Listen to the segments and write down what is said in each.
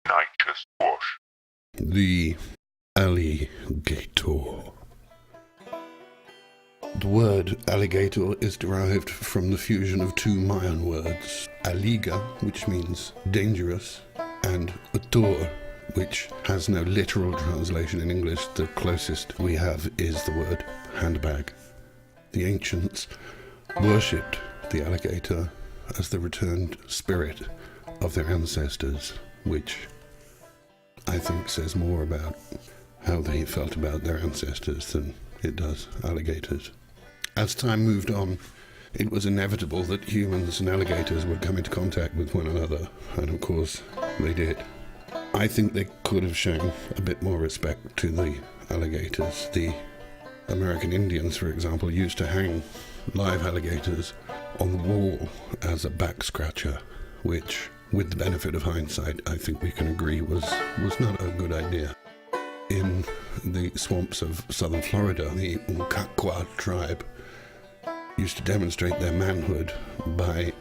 Nature squash. The alligator. The word alligator is derived from the fusion of two Mayan words, alliga, which means dangerous, and ator, which has no literal translation in English. The closest we have is the word handbag. The ancients worshipped the alligator as the returned spirit of their ancestors, which I think says more about how they felt about their ancestors than it does alligators. As time moved on, it was inevitable that humans and alligators would come into contact with one another, and of course they did. I think they could have shown a bit more respect to the alligators. The American Indians, for example, used to hang live alligators on the wall as a back scratcher, which, with the benefit of hindsight, I think we can agree was not a good idea. In the swamps of southern Florida, the Umpqua tribe used to demonstrate their manhood by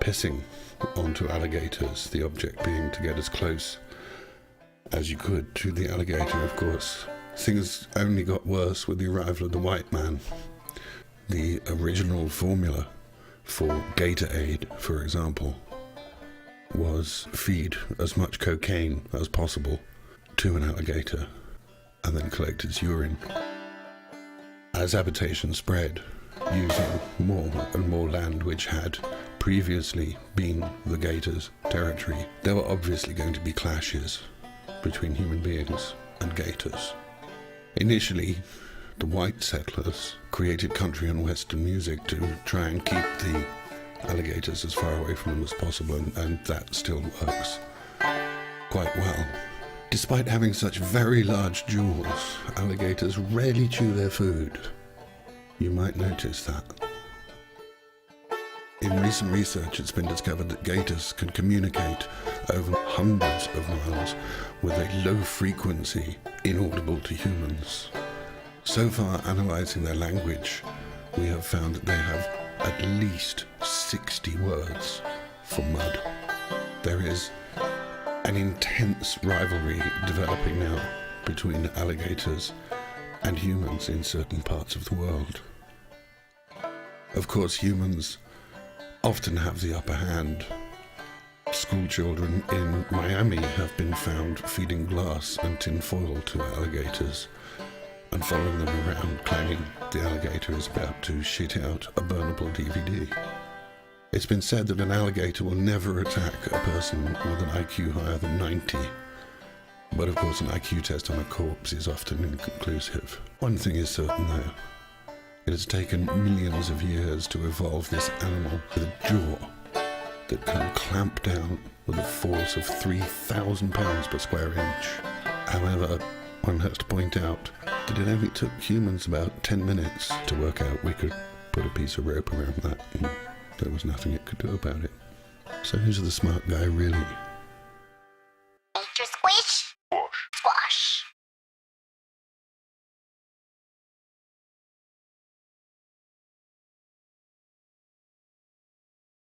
pissing onto alligators, the object being to get as close as you could to the alligator, of course. Things only got worse with the arrival of the white man. The original formula for Gatorade, for example, was feed as much cocaine as possible to an alligator and then collect its urine. As habitation spread, using more and more land which had previously been the gators' territory, there were obviously going to be clashes between human beings and gators. Initially, the white settlers created country and western music to try and keep the alligators as far away from them as possible, and that still works quite well. Despite having such very large jaws, alligators rarely chew their food. You might notice that. In recent research, it's been discovered that gators can communicate over hundreds of miles with a low frequency inaudible to humans. So far, analysing their language, we have found that they have at least 60 words for mud. There is an intense rivalry developing now between alligators and humans in certain parts of the world. Of course, humans often have the upper hand. School children in Miami have been found feeding glass and tin foil to alligators and following them around, claiming the alligator is about to shit out a burnable DVD. It's been said that an alligator will never attack a person with an IQ higher than 90. But of course, an IQ test on a corpse is often inconclusive. One thing is certain though. It has taken millions of years to evolve this animal with a jaw that can clamp down with a force of 3,000 pounds per square inch. However, one has to point out that it only took humans about 10 minutes to work out we could put a piece of rope around that, and there was nothing it could do about it. So who's the smart guy really? Nature squish. Squash. Squash.